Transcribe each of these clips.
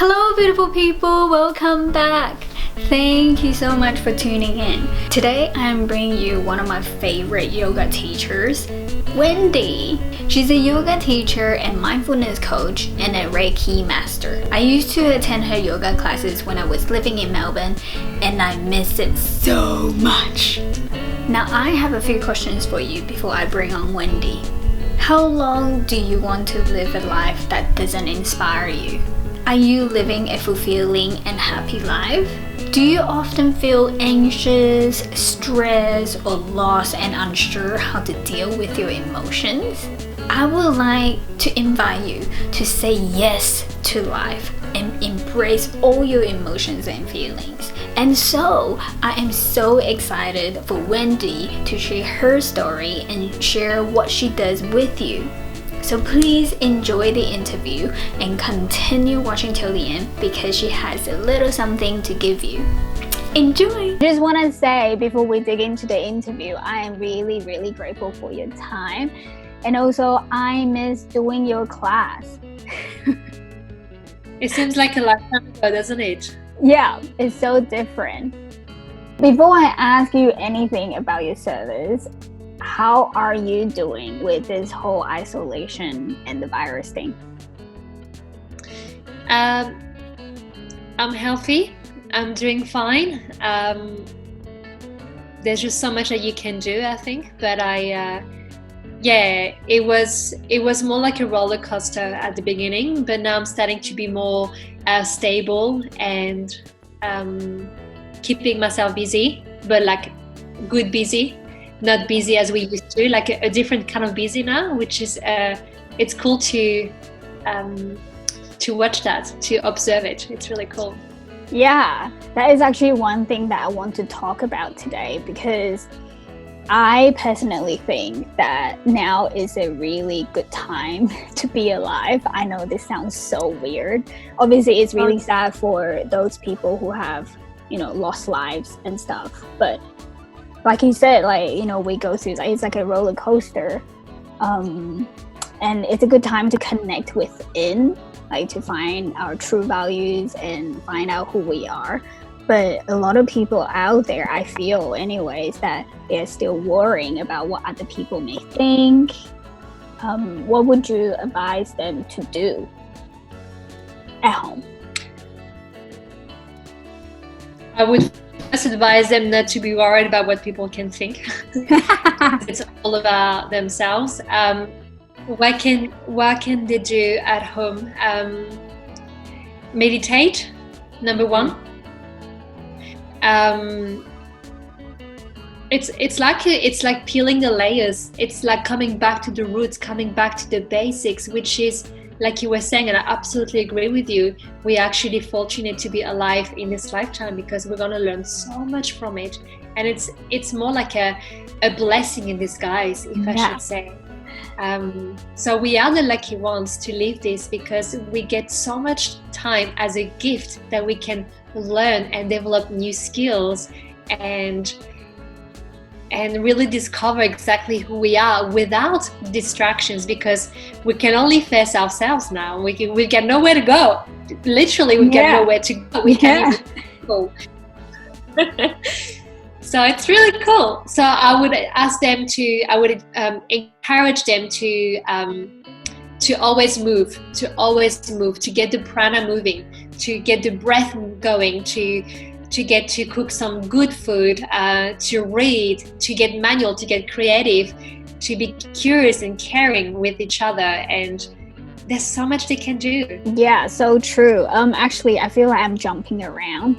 Hello beautiful people, welcome back. Thank you so much for tuning in. Today I'm bringing you one of my favorite yoga teachers, Wendy. She's a yoga teacher and mindfulness coach and a reiki master. I used to attend her yoga classes when I was living in Melbourne and I miss it so much. Now I have a few questions for you before I bring on Wendy. How long do you want to live a life that doesn't inspire you? Are you living a fulfilling and happy life? Do you often feel anxious, stressed, or lost and unsure how to deal with your emotions? I would like to invite you to say yes to life and embrace all your emotions and feelings. And so, I am so excited for Wendy to share her story and share what she does with you. So please enjoy the interview and continue watching till the end because she has a little something to give you. Enjoy! Just want to say before we dig into the interview, I am really grateful for your time. And also, I miss doing your class. It seems like a lifetime ago, doesn't it? Yeah, it's so different. Before I ask you anything about your service, how are you doing with this whole isolation and the virus thing? I'm healthy. I'm doing fine. There's just so much that you can do, I think. But it was more like a roller coaster at the beginning. But now I'm starting to be more stable and keeping myself busy, but like good busy. Not busy as we used to, like a different kind of busy now, which is it's cool to watch that, to observe it. It's really cool. Yeah, that is actually one thing that I want to talk about today because I personally think that now is a really good time to be alive. I know this sounds so weird. Obviously, it's really sad for those people who have, lost lives and stuff, but like you said, we go through, it's like a roller coaster. And it's a good time to connect within, to find our true values and find out who we are. But a lot of people out there, I feel anyways, that they're still worrying about what other people may think. What would you advise them to do at home? I would just advise them not to be worried about what people can think. It's all about themselves. What can they do at home? Meditate, number one. It's like peeling the layers. It's like coming back to the roots, coming back to the basics, which is, like you were saying, and I absolutely agree with you, we're actually fortunate to be alive in this lifetime because we're going to learn so much from it. And it's more like a blessing in disguise, if I should say. So we are the lucky ones to live this because we get so much time as a gift that we can learn and develop new skills and really discover exactly who we are without distractions, because we can only face ourselves now. We got nowhere to go. Literally, we got nowhere to go. We can't even go. So it's really cool. So I would encourage them to always move, to get the prana moving, to get the breath going, to get to cook some good food, to read, to get manual, to get creative, to be curious and caring with each other. And there's so much they can do. Yeah, so true. Actually, I feel like I'm jumping around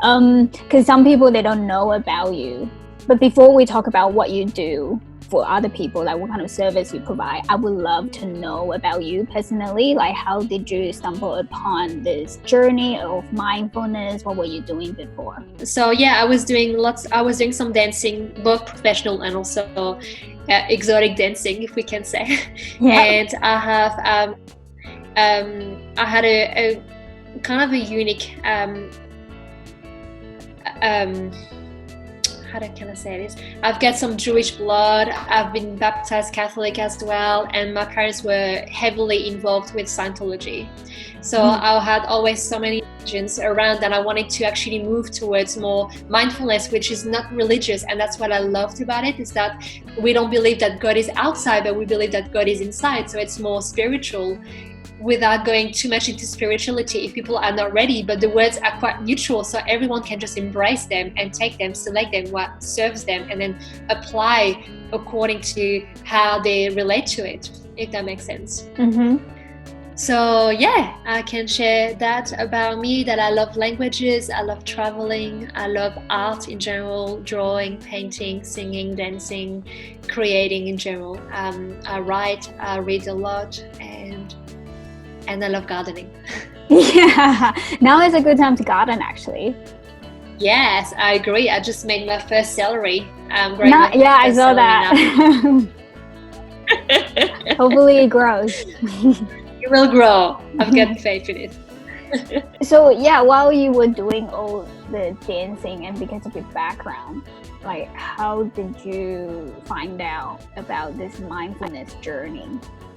because some people, they don't know about you. But before we talk about what you do for other people, like what kind of service you provide, I would love to know about you personally. Like, how did you stumble upon this journey of mindfulness? What were you doing before? So I was doing some dancing, both professional and also exotic dancing, if we can say. Yeah. And I have I had a kind of a unique how can I say this? I've got some Jewish blood. I've been baptized Catholic as well, and my parents were heavily involved with Scientology. So I had always so many religions around, and I wanted to actually move towards more mindfulness, which is not religious. And that's what I loved about it, is that we don't believe that God is outside, but we believe that God is inside. So it's more spiritual, without going too much into spirituality if people are not ready. But the words are quite neutral, so everyone can just embrace them and take them, select them, what serves them, and then apply according to how they relate to it, if that makes sense. So yeah, I can share that about me, that I love languages, I love traveling, I love art in general, drawing, painting, singing, dancing, creating in general. I write, I read a lot, and I love gardening. Yeah, now is a good time to garden, actually. Yes, I agree. I just made my first celery. Yeah, I saw that. Hopefully it grows. It will grow. I've got faith in it. So yeah, while you were doing all the dancing, and because of your background, like, how did you find out about this mindfulness journey?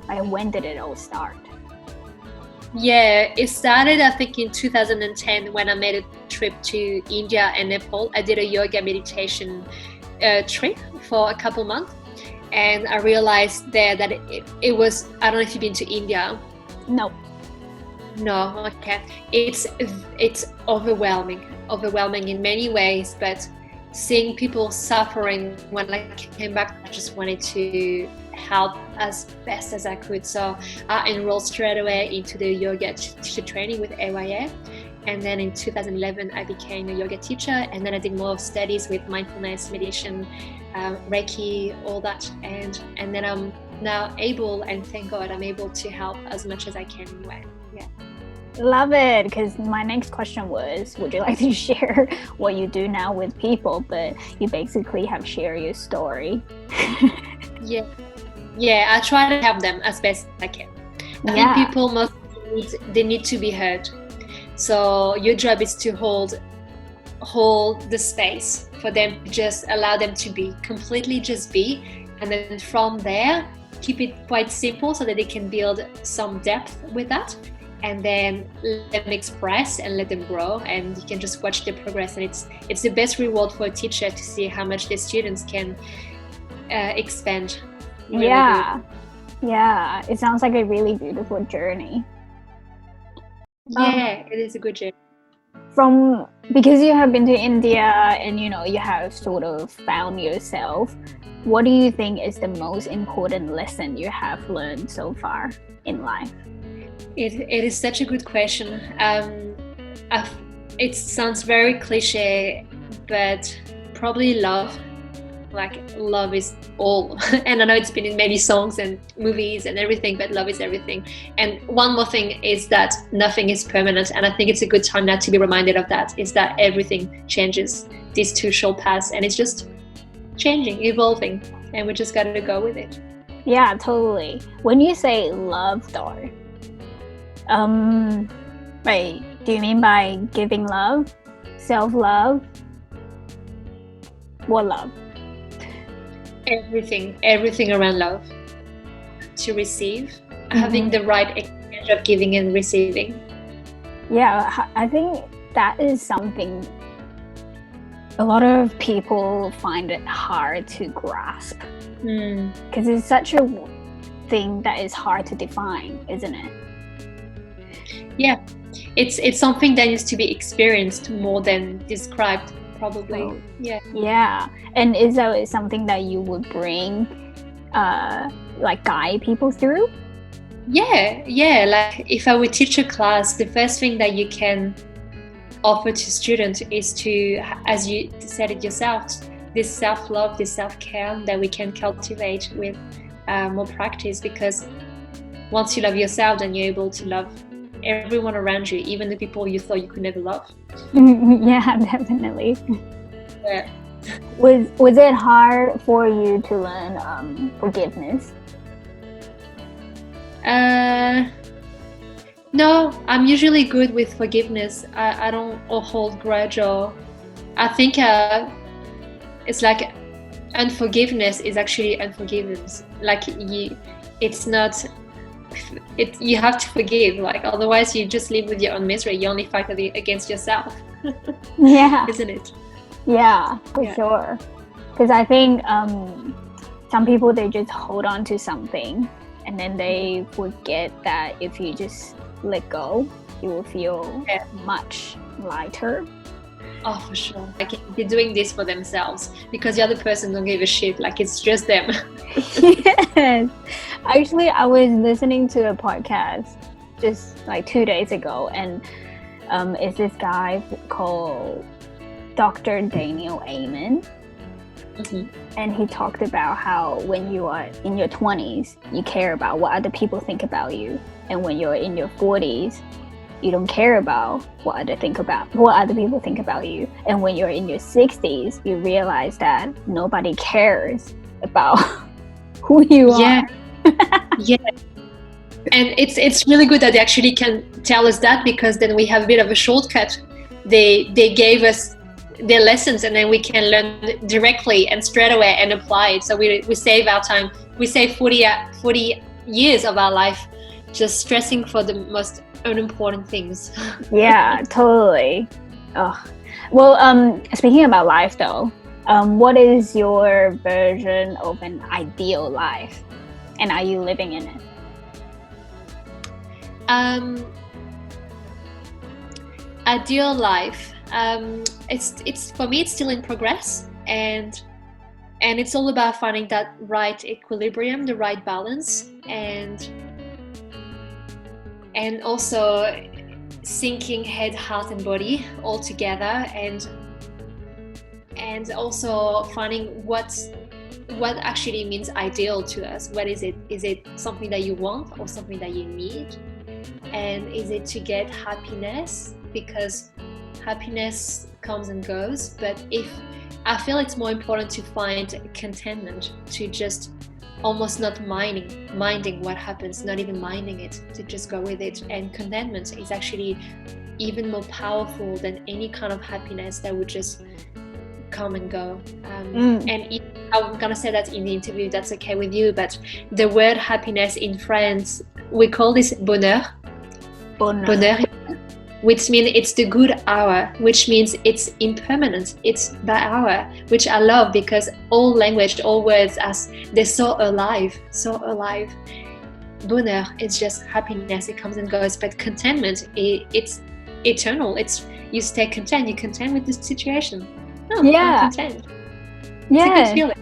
Like, when did it all start? Yeah, it started, I think, in 2010 when I made a trip to India and Nepal. I did a yoga meditation trip for a couple months, and I realized there that it was, I don't know if you've been to India. No. Okay. It's overwhelming in many ways, but seeing people suffering, when I came back, I just wanted to help as best as I could. So I enrolled straight away into the yoga teacher training with AYA, and then in 2011 I became a yoga teacher, and then I did more studies with mindfulness, meditation, reiki, all that, and then I'm now able, and thank God I'm able to help as much as I can anyway. Yeah. Love it, because my next question was, would you like to share what you do now with people? But you basically have shared your story. Yeah, I try to help them as best as I can. I think people need to be heard. So your job is to hold the space for them, just allow them to be, completely just be, and then from there keep it quite simple so that they can build some depth with that, and then let them express and let them grow, and you can just watch the progress. And it's the best reward for a teacher to see how much the students can expand. Really yeah, it sounds like a really beautiful journey. Yeah, it is a good journey. Because you have been to India and you have sort of found yourself, what do you think is the most important lesson you have learned so far in life? It is such a good question. It sounds very cliche, but probably love. Like, love is all. And I know it's been in many songs and movies and everything, but love is everything. And one more thing is that nothing is permanent, and I think it's a good time now to be reminded of that, is that everything changes. This too shall pass, and it's just changing, evolving, and we just gotta go with it. Yeah, totally. When you say love though, right, do you mean by giving love, self-love? What love? Everything around love. To receive, having the right exchange of giving and receiving. Yeah, I think that is something a lot of people find it hard to grasp, because it's such a thing that is hard to define, isn't it? Yeah, it's something that needs to be experienced more than described, probably. Oh. Yeah. And is that something that you would bring, like, guide people through? Yeah. Like, if I would teach a class, the first thing that you can offer to students is to, as you said it yourself, this self-love, this self-care that we can cultivate with more practice. Because once you love yourself, then you're able to love everyone around you, even the people you thought you could never love. Yeah, definitely. Yeah. Was it hard for you to learn forgiveness? No, I'm usually good with forgiveness. I don't hold grudge, or I think it's like unforgiveness is actually unforgiveness. Like it's not. You have to forgive. Like otherwise, you just live with your own misery. You only fight against yourself. Yeah. Isn't it? Yeah, for sure. Because I think some people, they just hold on to something and then they forget that if you just let go, you will feel much lighter. Oh, for sure. Like they're doing this for themselves because the other person don't give a shit. Like it's just them. Yes. Actually, I was listening to a podcast just like 2 days ago, and it's this guy called Dr. Daniel Amen. Mm-hmm. And he talked about how when you are in your 20s, you care about what other people think about you, and when you're in your 40s, you don't care about what other people think about you, and when you're in your 60s, you realize that nobody cares about who you are. Yeah. And it's really good that they actually can tell us that, because then we have a bit of a shortcut. They gave us their lessons, and then we can learn directly and straight away and apply it. So we save our time. We save 40 years of our life just stressing for the most unimportant things. Yeah, totally. Oh. Well, speaking about life though, what is your version of an ideal life, and are you living in it? Ideal life. It's for me, it's still in progress, and it's all about finding that right equilibrium, the right balance, and also syncing head, heart, and body all together, and also finding what actually means ideal to us. What is it? Is it something that you want or something that you need? And is it to get happiness? Because happiness comes and goes, but I feel it's more important to find contentment, to just almost not minding what happens, not even minding it, to just go with it. And contentment is actually even more powerful than any kind of happiness that would just come and go. And I'm gonna say that in the interview, that's okay with you, but the word happiness in France, we call this bonheur, which means it's the good hour, which means it's impermanent, it's the hour, which I love, because all language, all words, they're so alive. Bonheur, it's just happiness, it comes and goes, but contentment, it's eternal. It's you stay content, you're content with this situation. I'm content. It's a good feeling.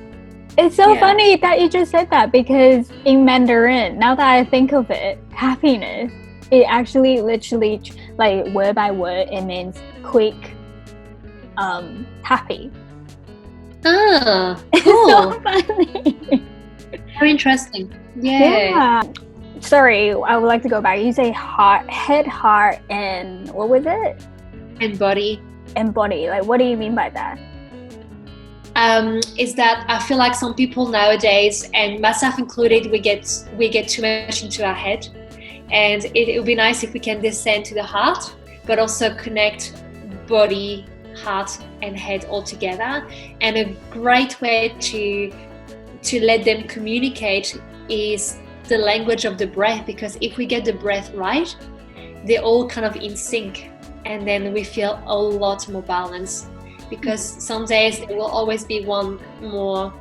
It's so funny that you just said that, because in Mandarin, now that I think of it, happiness, it actually literally, like word by word, it means quick, happy. Ah, cool. It's so funny. Very interesting. Yeah. Sorry, I would like to go back. You say head, heart, and what was it? And body. And body. Like, what do you mean by that? Is that I feel like some people nowadays, and myself included, we get too much into our head. And it would be nice if we can descend to the heart, but also connect body, heart, and head all together. And a great way to let them communicate is the language of the breath, because if we get the breath right, they're all kind of in sync, and then we feel a lot more balanced. Because some days there will always be one more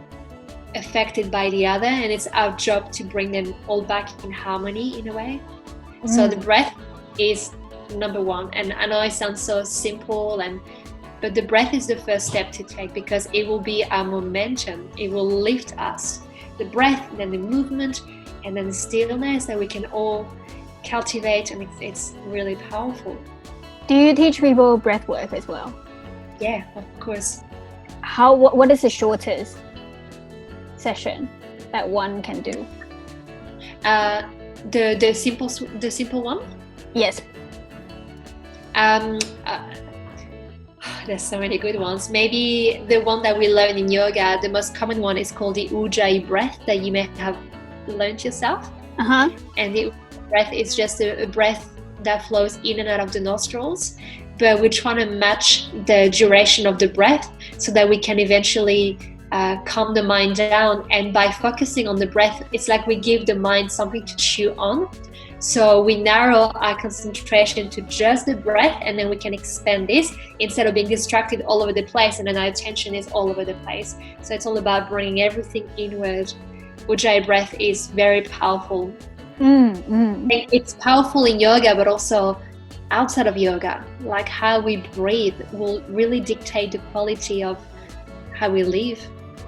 affected by the other, and it's our job to bring them all back in harmony in a way. So the breath is number one, and I know it sounds so simple, but the breath is the first step to take, because it will be our momentum. It will lift us. The breath, then the movement, and then the stillness that we can all cultivate, and it's really powerful. Do you teach people breath work as well? Yeah, of course. What is the shortest session that one can do? The simple one? Yes. There's so many good ones. Maybe the one that we learn in yoga, the most common one is called the Ujjayi breath, that you may have learned yourself. And the breath is just a breath that flows in and out of the nostrils. but we're trying to match the duration of the breath so that we can eventually calm the mind down. And by focusing on the breath, it's like we give the mind something to chew on. So we narrow our concentration to just the breath, and then we can expand this instead of being distracted all over the place, and then our attention is all over the place. So it's all about bringing everything inward. Ujjayi breath is very powerful. It's powerful in yoga, but also outside of yoga. Like how we breathe will really dictate the quality of how we live.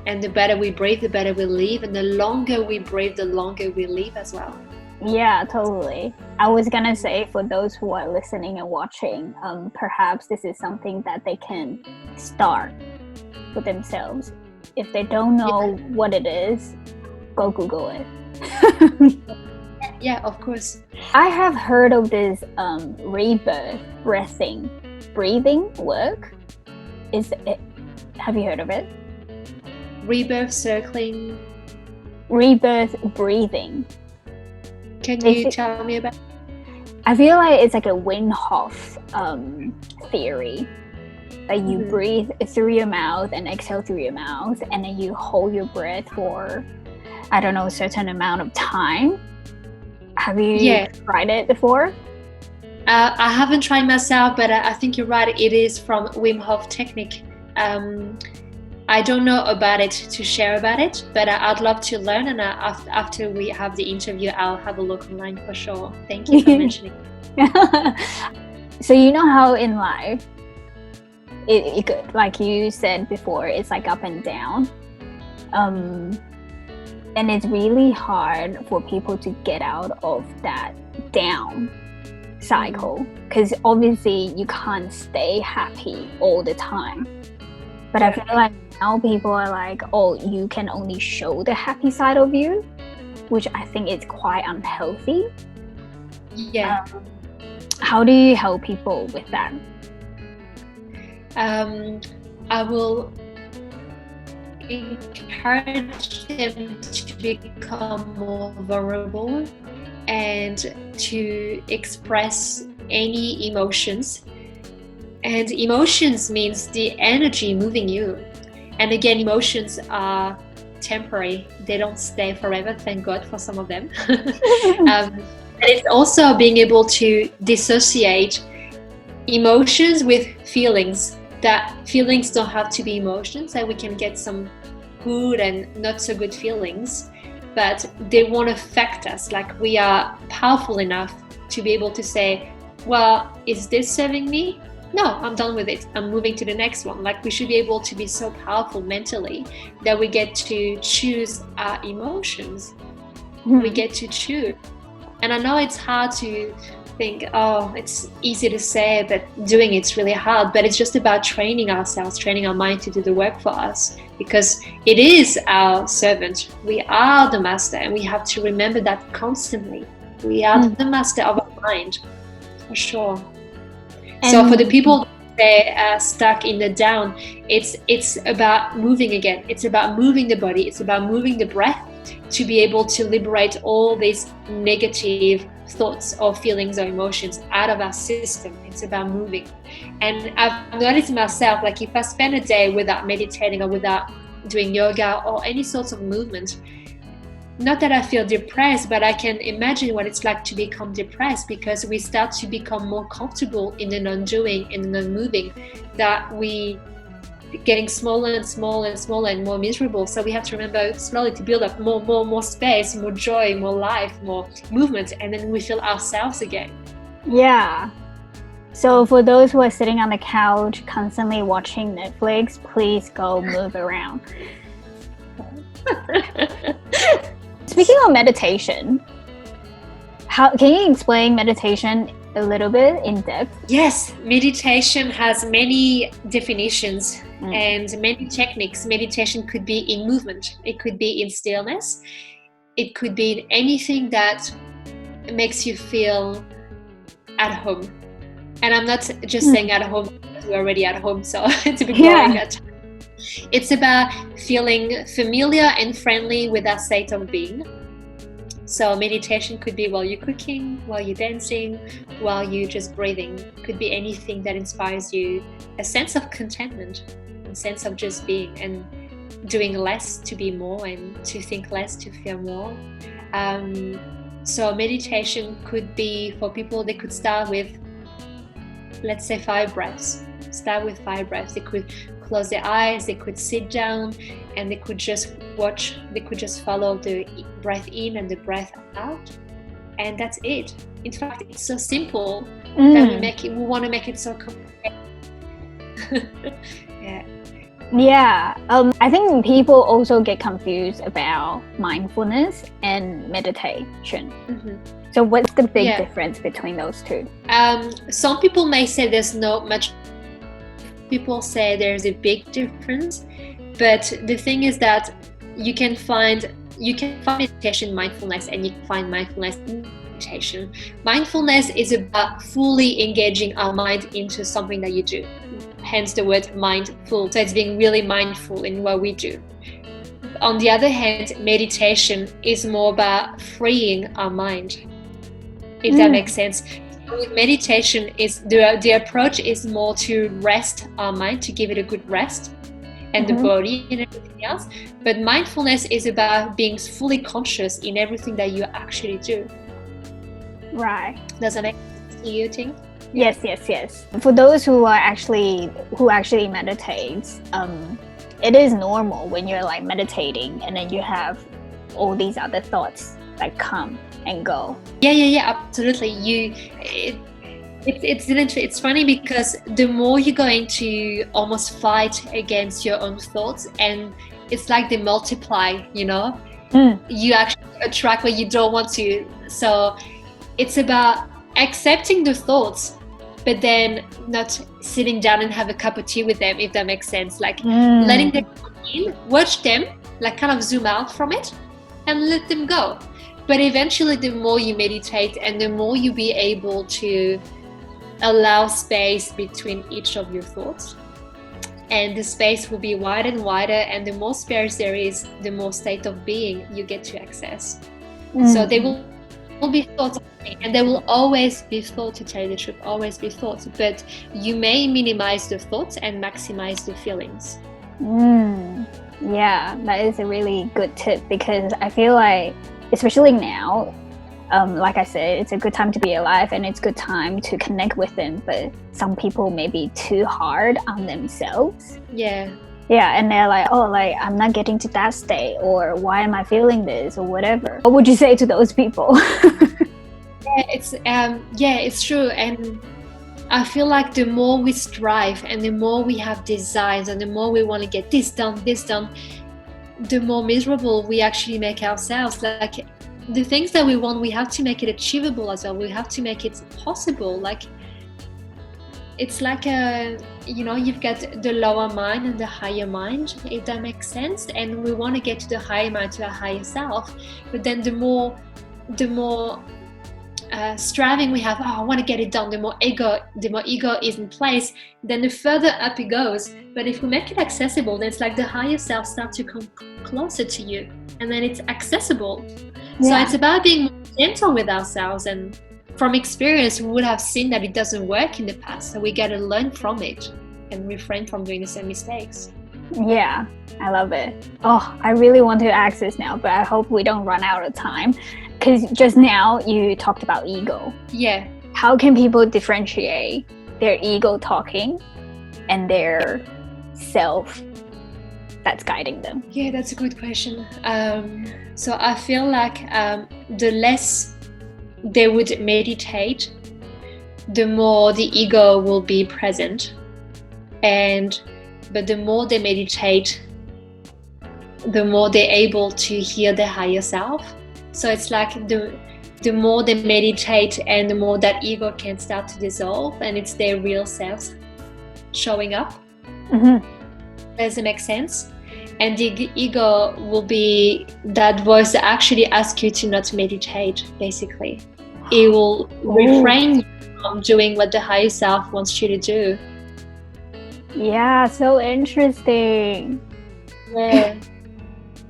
And the better we breathe, the better we live. And the longer we breathe, the longer we live as well. Yeah, totally. I was gonna say, for those who are listening and watching, perhaps this is something that they can start for themselves. If they don't know what it is, go Google it. Yeah, of course. I have heard of this rebirth breathing work. Have you heard of it? Rebirth circling. Rebirth breathing. Can you tell me about it? I feel like it's like a Wim Hof theory. Like you breathe through your mouth and exhale through your mouth, and then you hold your breath for, I don't know, a certain amount of time. Have you tried it before? I haven't tried myself, but I think you're right. It is from Wim Hof technique. I don't know about it to share about it, but I'd love to learn. And after we have the interview, I'll have a look online for sure. Thank you for mentioning it. So you know how in life, it could, like you said before, it's like up and down. And it's really hard for people to get out of that down cycle, because obviously you can't stay happy all the time. But I feel like now people are like, oh, you can only show the happy side of you, which I think is quite unhealthy. Yeah. How do you help people with that? I will encourage them to become more vulnerable and to express any emotions. And emotions means the energy moving you. And again, emotions are temporary. They don't stay forever. Thank God for some of them. And it's also being able to dissociate emotions with feelings. That feelings don't have to be emotions, that we can get some good and not so good feelings, but they won't affect us. Like we are powerful enough to be able to say, well, is this serving me? No, I'm done with it. I'm moving to the next one. Like we should be able to be so powerful mentally that we get to choose our emotions. We get to choose. And I know it's hard to think, oh, it's easy to say, but doing it's really hard. But it's just about training ourselves, training our mind to do the work for us, because it is our servant. We are the master, and we have to remember that constantly. We are the master of our mind, for sure. And so for the people that are stuck in the down, it's about moving again. It's about moving the body. It's about moving the breath to be able to liberate all these negative thoughts or feelings or emotions out of our system. It's about moving. And I've noticed myself, like if I spend a day without meditating or without doing yoga or any sorts of movement, not that I feel depressed, but I can imagine what it's like to become depressed, because we start to become more comfortable in the non-doing, in the non-moving, that we getting smaller and smaller and smaller and more miserable. So we have to remember slowly to build up more space, more joy, more life, more movement, and then we feel ourselves again. Yeah. So for those who are sitting on the couch constantly watching Netflix, please go move around. Speaking of meditation, can you explain meditation a little bit in depth? Yes, meditation has many definitions and many techniques. Meditation could be in movement, it could be in stillness, it could be in anything that makes you feel at home. And I'm not just saying at home because we're already at home, so it's a bit boring at times. It's about feeling familiar and friendly with our state of being. So meditation could be while you're cooking, while you're dancing, while you're just breathing. Could be anything that inspires you a sense of contentment, a sense of just being and doing less to be more, and to think less to feel more. So meditation could be, for people, they could start with, let's say, 5 breaths. Start with 5 breaths. They could close their eyes, they could sit down, and they could just watch, they could just follow the breath in and the breath out, and that's it. In fact, it's so simple that we want to make it so complicated. Yeah, I think people also get confused about mindfulness and meditation. So what's the big difference between those two? Some people may say there's not much. People say there's a big difference, but the thing is that you can find meditation mindfulness, and you can find mindfulness in meditation. Mindfulness is about fully engaging our mind into something that you do, hence the word mindful. So it's being really mindful in what we do. On the other hand, meditation is more about freeing our mind, if that makes sense. With meditation, is the approach is more to rest our mind, to give it a good rest, and the body and everything else. But mindfulness is about being fully conscious in everything that you actually do. Right. Does that make sense to you, think? Yes. For those who actually meditate, it is normal when you're like meditating and then you have all these other thoughts that come and go. Yeah, absolutely. It's funny because the more you're going to almost fight against your own thoughts, and it's like they multiply, you know. You actually attract what you don't want to. So it's about accepting the thoughts, but then not sitting down and have a cup of tea with them, if that makes sense. Like letting them come in, watch them, like kind of zoom out from it and let them go. But eventually, the more you meditate and the more you be able to allow space between each of your thoughts, and the space will be wider and wider, and the more space there is, the more state of being you get to access. So there will be thoughts, and there will always be thoughts, to tell you the truth, always be thoughts, but you may minimize the thoughts and maximize the feelings. Yeah, that is a really good tip, because I feel like, especially now, like I said, it's a good time to be alive and it's a good time to connect with them, but some people may be too hard on themselves. Yeah, and they're like, oh, like I'm not getting to that state, or why am I feeling this, or whatever. What would you say to those people? It's true. And I feel like the more we strive and the more we have desires and the more we want to get this done, the more miserable we actually make ourselves. Like the things that we want, we have to make it achievable as well. We have to make it possible. Like it's like you've got the lower mind and the higher mind, if that makes sense. And we want to get to the higher mind, to a higher self. But then the more striving we have, I want to get it done, the more ego is in place, then the further up it goes. But if we make it accessible, then it's like the higher self starts to come closer to you, and then it's accessible. So it's about being more gentle with ourselves, and from experience we would have seen that it doesn't work in the past, so we got to learn from it and refrain from doing the same mistakes. Yeah, I love it. Oh, I really want to ask this now, but I hope we don't run out of time. Because just now you talked about ego. Yeah. How can people differentiate their ego talking and their self that's guiding them? Yeah, that's a good question. So I feel like the less they would meditate, the more the ego will be present. But the more they meditate, the more they're able to hear their higher self. So it's like the more they meditate and the more that ego can start to dissolve and it's their real selves showing up. Does it make sense? And the ego will be that voice that actually asks you to not meditate, basically. It will refrain you from doing what the higher self wants you to do. Yeah, so interesting. Yeah.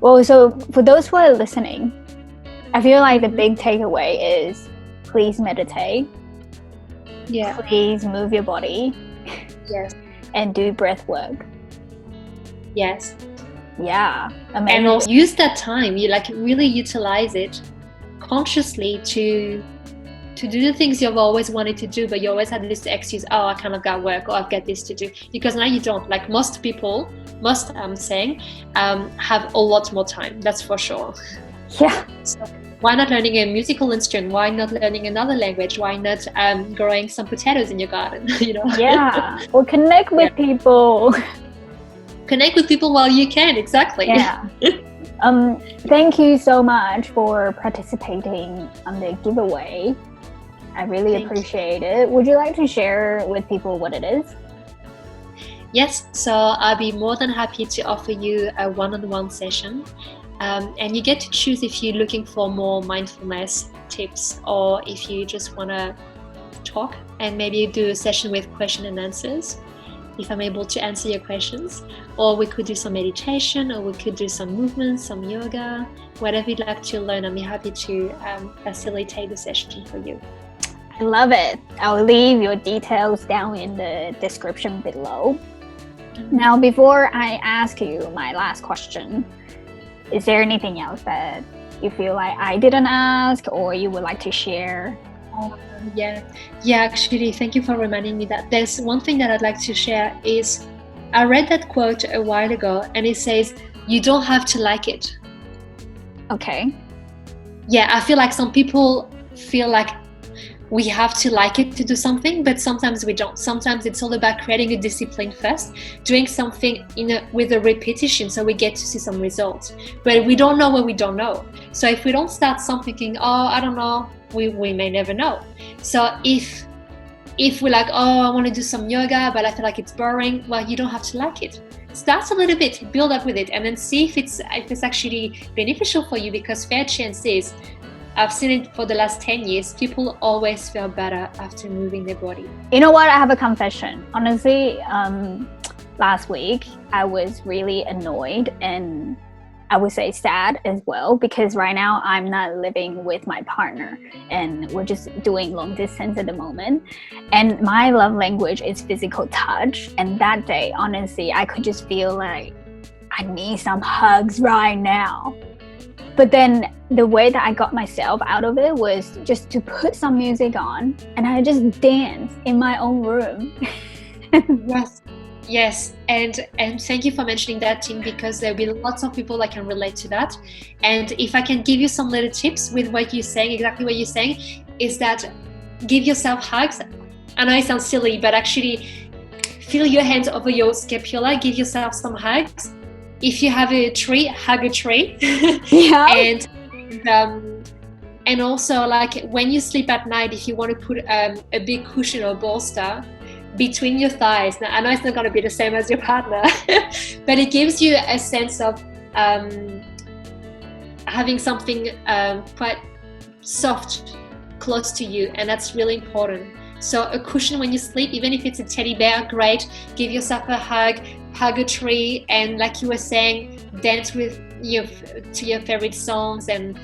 Well, so for those who are listening, I feel like the big takeaway is please meditate. Yeah. Please move your body. Yes. And do breath work. Yes. Yeah. Amazing. And also use that time. You like really utilize it consciously to do the things you've always wanted to do, but you always had this excuse, oh, I kind of got work, or I've got this to do. Because now you don't. Like most people, I'm saying, have a lot more time. That's for sure. Yeah. So why not learning a musical instrument? Why not learning another language? Why not growing some potatoes in your garden? You know? Yeah. Or connect with people. Connect with people while you can. Exactly. Yeah. Thank you so much for participating on the giveaway. I really appreciate it. Would you like to share with people what it is? Yes. So I'll be more than happy to offer you a one-on-one session. And you get to choose if you're looking for more mindfulness tips, or if you just want to talk and maybe do a session with question and answers, if I'm able to answer your questions. Or we could do some meditation, or we could do some movement, some yoga, whatever you'd like to learn. I'm happy to facilitate the session for you. I love it. I'll leave your details down in the description below. Now, before I ask you my last question, is there anything else that you feel like I didn't ask or you would like to share? Yeah, actually, thank you for reminding me that there's one thing that I'd like to share is I read that quote a while ago, and it says, you don't have to like it. Okay. Yeah, I feel like some people feel like we have to like it to do something, but sometimes we don't. Sometimes it's all about creating a discipline first, doing something with a repetition so we get to see some results. But we don't know what we don't know. So if we don't start something thinking, oh, I don't know, we may never know. So if we're like, oh, I want to do some yoga, but I feel like it's boring, well, you don't have to like it. Start a little bit, build up with it, and then see if it's actually beneficial for you, because fair chance is, I've seen it for the last 10 years, people always feel better after moving their body. You know what? I have a confession. Honestly, last week, I was really annoyed and I would say sad as well, because right now I'm not living with my partner and we're just doing long distance at the moment. And my love language is physical touch. And that day, honestly, I could just feel like I need some hugs right now. But then the way that I got myself out of it was just to put some music on and I just dance in my own room. Yes, and thank you for mentioning that, Tim, because there'll be lots of people that can relate to that. And if I can give you some little tips with what you're saying, exactly what you're saying, is that give yourself hugs. I know it sounds silly, but actually feel your hands over your scapula, give yourself some hugs. If you have a tree, hug a tree. Yeah. And also, like when you sleep at night, if you want to put a big cushion or bolster between your thighs. Now, I know it's not going to be the same as your partner, but it gives you a sense of having something quite soft close to you, and that's really important. So a cushion when you sleep, even if it's a teddy bear, great. Give yourself a hug a tree, and like you were saying, dance with to your favorite songs, and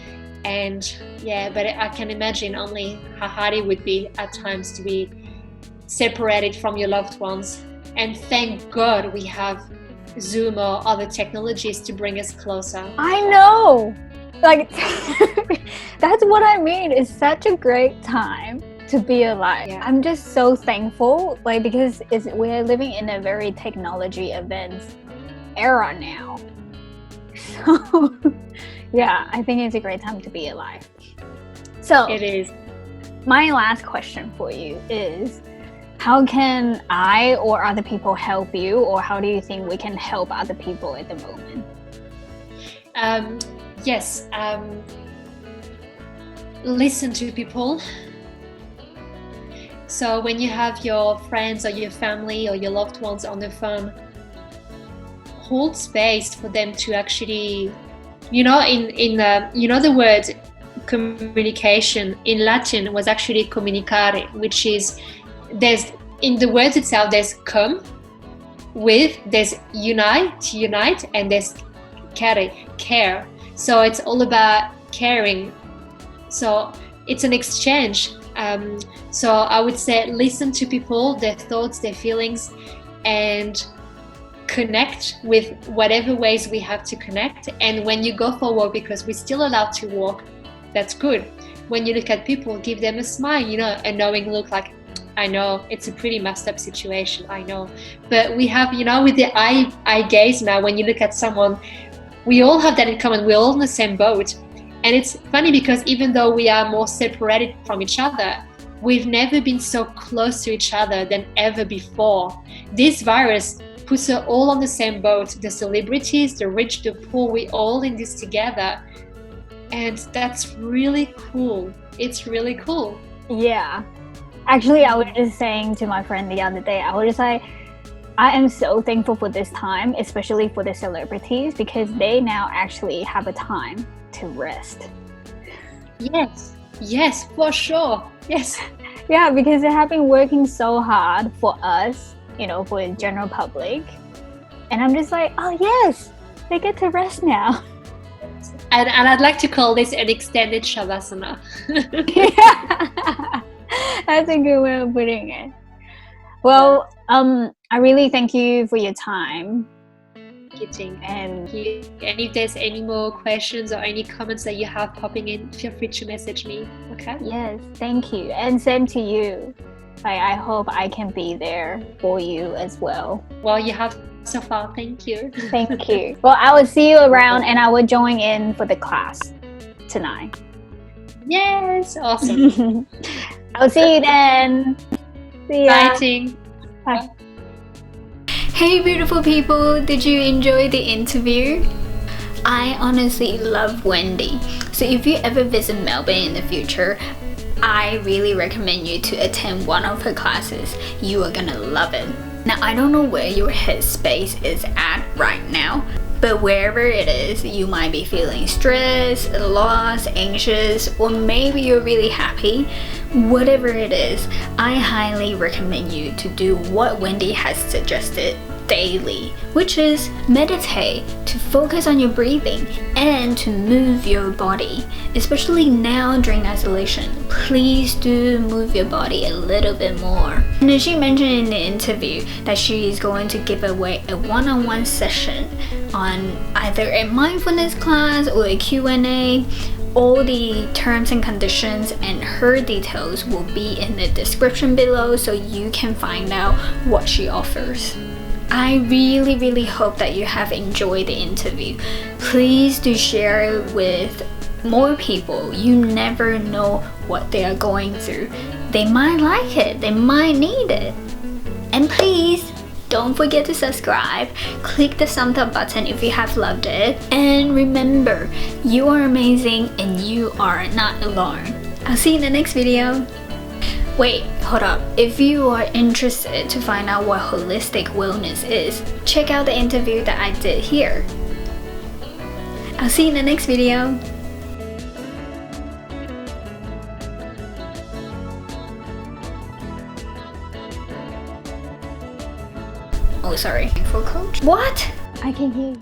yeah. But I can imagine only how hard it would be at times to be separated from your loved ones. And thank God we have Zoom or other technologies to bring us closer. I know, like that's what I mean. It's such a great time to be alive. Yeah. I'm just so thankful, like, because we're living in a very technology advanced era now. So yeah, I think it's a great time to be alive. So it is. My last question for you is, how can I or other people help you, or how do you think we can help other people at the moment? Yes, listen to people. So when you have your friends or your family or your loved ones on the phone, hold space for them to actually, the word communication in Latin was actually communicare, which is, there's in the words itself, there's come, with, there's unite, and there's care. So it's all about caring So it's an exchange. So I would say listen to people, their thoughts, their feelings, and connect with whatever ways we have to connect. And when you go for a walk, because we're still allowed to walk, that's good. When you look at people, give them a smile, a knowing look, like, I know it's a pretty messed up situation, I know. But we have, with the eye gaze now, when you look at someone, we all have that in common. We're all in the same boat. And it's funny because even though we are more separated from each other, we've never been so close to each other than ever before. This virus puts us all on the same boat. The celebrities, the rich, the poor, we're all in this together. And that's really cool. It's really cool. Yeah. Actually, I was just saying to my friend the other day, I was just like, I am so thankful for this time, especially for the celebrities, because they now actually have a time to rest. Yes, for sure. Yes. Yeah, because they have been working so hard for us, for the general public. And I'm just like, oh yes, they get to rest now. And I'd like to call this an extended Shavasana. Yeah. That's a good way of putting it. Well, I really thank you for your time. And if there's any more questions or any comments that you have popping in, feel free to message me. Okay? Yes, thank you. And same to you. I hope I can be there for you as well. Well, you have so far. Thank you. Thank you. Well, I will see you around and I will join in for the class tonight. Yes, awesome. I'll see you then. See ya. Fighting. Bye. Hey beautiful people, did you enjoy the interview? I honestly love Wendy. So if you ever visit Melbourne in the future, I really recommend you to attend one of her classes. You are gonna love it. Now I don't know where your headspace is at right now, but wherever it is, you might be feeling stressed, lost, anxious, or maybe you're really happy. Whatever it is, I highly recommend you to do what Wendy has suggested daily, which is meditate, to focus on your breathing and to move your body. Especially now during isolation, please do move your body a little bit more. And she mentioned in the interview that she is going to give away a one-on-one session on either a mindfulness class or a Q&A. All the terms and conditions and her details will be in the description below, so you can find out what she offers. I really hope that you have enjoyed the interview. Please do share it with more people. You never know what they are going through. They might like it, they might need it. And please don't forget to subscribe. Click the thumbs up button if you have loved it. And remember, you are amazing and you are not alone. I'll see you in the next video. Wait, hold up. If you are interested to find out what holistic wellness is, check out the interview that I did here. I'll see you in the next video. Oh, sorry. For coach? What? I can hear you.